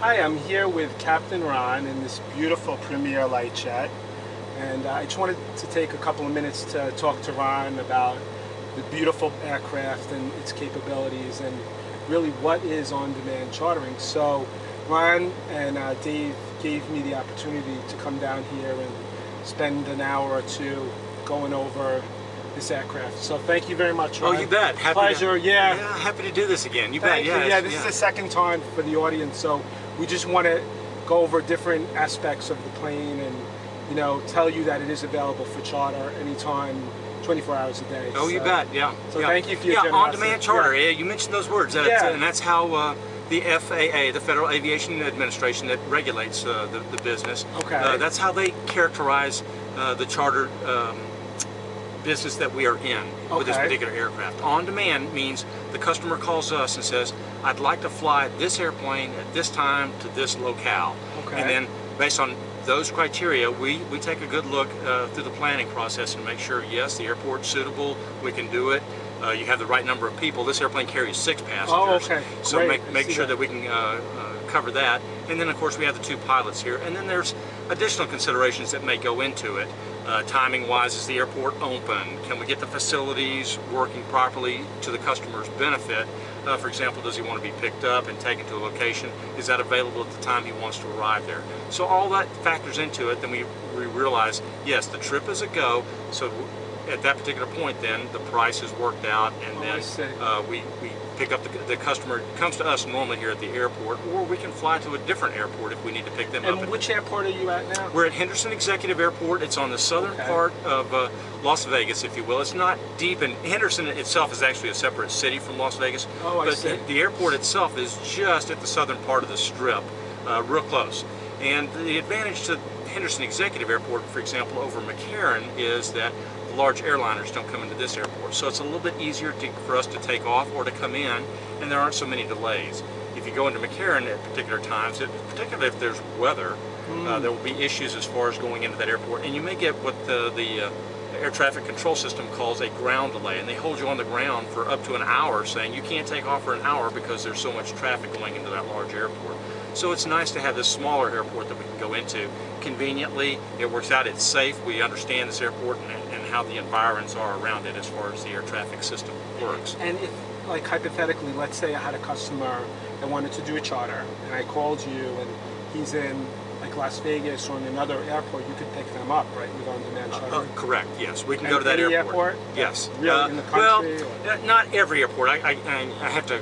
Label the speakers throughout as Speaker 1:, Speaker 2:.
Speaker 1: Hi, I'm here with Captain Ron in this beautiful Premier light jet, and I just wanted to take a couple of minutes to talk to Ron about the beautiful aircraft and its capabilities and really what is on-demand chartering. So Ron and Dave gave me the opportunity to come down here and spend an hour or two going over this aircraft. So thank you very much, Ron.
Speaker 2: Oh, you bet. Happy
Speaker 1: Pleasure, yeah.
Speaker 2: Happy to do this again. You
Speaker 1: Thank
Speaker 2: bet.
Speaker 1: you. Yeah, this is the second time for the audience, so we just want to go over different aspects of the plane and, you know, tell you that it is available for charter anytime, 24 hours a day.
Speaker 2: Oh, you bet. Yeah.
Speaker 1: So
Speaker 2: yeah.
Speaker 1: thank you for your generosity.
Speaker 2: On-demand charter. Yeah. You mentioned those words, and that's how the FAA, the Federal Aviation Administration, that regulates the business.
Speaker 1: Okay.
Speaker 2: That's how they characterize the charter business that we are in with this particular aircraft. On demand means the customer calls us and says, I'd like to fly this airplane at this time to this locale.
Speaker 1: Okay.
Speaker 2: And then based on those criteria, we take a good look through the planning process and make sure, yes, the airport's suitable, we can do it. You have the right number of people. This airplane carries 6 passengers.
Speaker 1: Oh, okay.
Speaker 2: So
Speaker 1: Great.
Speaker 2: make sure that we can cover that. And then, of course, we have the 2 pilots here. And then there's additional considerations that may go into it. Timing-wise, is the airport open? Can we get the facilities working properly to the customer's benefit? For example, does he want to be picked up and taken to a location? Is that available at the time he wants to arrive there? So all that factors into it. Then we realize, yes, the trip is a go. So at that particular point, then the price is worked out, and then we pick up the customer. Comes to us normally here at the airport, or we can fly to a different airport if we need to pick them up.
Speaker 1: And which airport are you at now?
Speaker 2: We're at Henderson Executive Airport. It's on the southern part of Las Vegas, if you will. It's not deep, and Henderson itself is actually a separate city from Las Vegas.
Speaker 1: Oh, I
Speaker 2: but
Speaker 1: see.
Speaker 2: The airport itself is just at the southern part of the strip, real close. And the advantage to Henderson Executive Airport, for example, over McCarran, is that the large airliners don't come into this airport. So it's a little bit easier for us to take off or to come in, and there aren't so many delays. If you go into McCarran at particular times, particularly if there's weather, there will be issues as far as going into that airport. And you may get what the air traffic control system calls a ground delay, and they hold you on the ground for up to an hour, saying you can't take off for an hour because there's so much traffic going into that large airport. So it's nice to have this smaller airport that we can go into conveniently. It works out, it's safe, we understand this airport and how the environs are around it as far as the air traffic system works.
Speaker 1: And if, like, hypothetically, let's say I had a customer that wanted to do a charter, and I called you, and he's in, like, Las Vegas or in another airport, you could pick them up, right, with on-demand charter?
Speaker 2: Correct, yes. We can go to that
Speaker 1: any
Speaker 2: airport. Yes.
Speaker 1: Really, in the country?
Speaker 2: Well, not every airport. I have to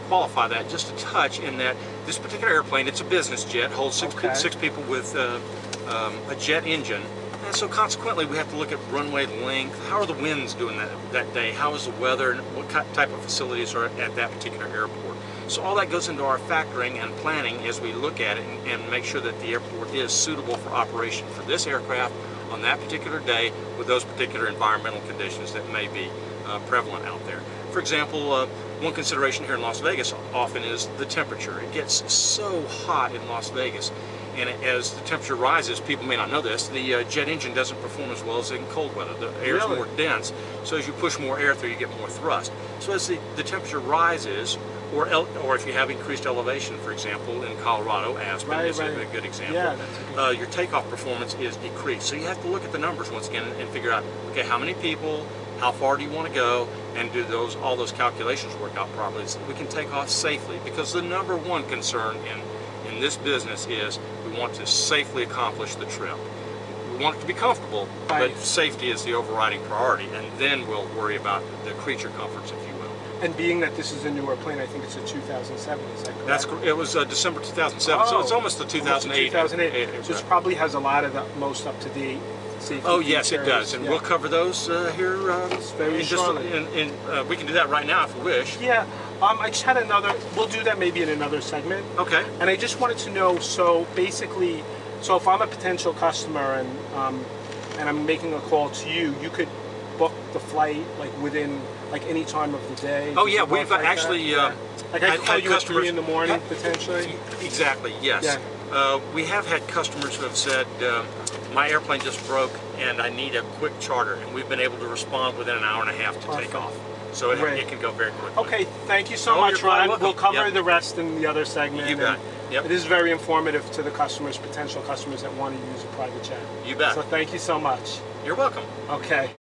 Speaker 2: qualify that just a touch in that this particular airplane, it's a business jet, holds 6 people with a jet engine. And so consequently, we have to look at runway length. How are the winds doing that day? How is the weather? And what type of facilities are at that particular airport? So all that goes into our factoring and planning as we look at it and make sure that the airport is suitable for operation for this aircraft on that particular day with those particular environmental conditions that may be prevalent out there. For example, one consideration here in Las Vegas often is the temperature. It gets so hot in Las Vegas, and as the temperature rises, people may not know this, the jet engine doesn't perform as well as in cold weather. The air is more dense, so as you push more air through, you get more thrust. So as the temperature rises, or if you have increased elevation, for example, in Colorado, Aspen is a good example, your takeoff performance is decreased. So you have to look at the numbers once again and figure out, okay, how many people, how far do you want to go, and do all those calculations work out properly so that we can take off safely. Because the number one concern in this business is we want to safely accomplish the trip. We want it to be comfortable, but safety is the overriding priority, and then we'll worry about the creature comforts, if you will.
Speaker 1: And being that this is a newer plane, I think it's a 2007, is that correct?
Speaker 2: It was December 2007, so it's almost the 2008.
Speaker 1: 2008. So it probably has a lot of the most up-to-date safety.
Speaker 2: Oh yes, it does, and we'll cover those here
Speaker 1: very shortly.
Speaker 2: We can do that right now if you wish.
Speaker 1: Yeah, I just had we'll do that maybe in another segment.
Speaker 2: Okay.
Speaker 1: And I just wanted to know, so basically, so if I'm a potential customer and I'm making a call to you, you could book the flight like within like any time of the day?
Speaker 2: Oh yeah, we've actually
Speaker 1: like I call you at 3 in the morning potentially?
Speaker 2: Exactly, yes. Yeah. We have had customers who have said, my airplane just broke and I need a quick charter, and we've been able to respond within an hour and a half to take off. So it can go very quickly.
Speaker 1: Okay, thank you so much, Ron. We'll cover the rest in the other segment.
Speaker 2: You bet. Yep.
Speaker 1: It is very informative to the customers, potential customers that want to use a private jet.
Speaker 2: You bet.
Speaker 1: So thank you so much.
Speaker 2: You're welcome.
Speaker 1: Okay.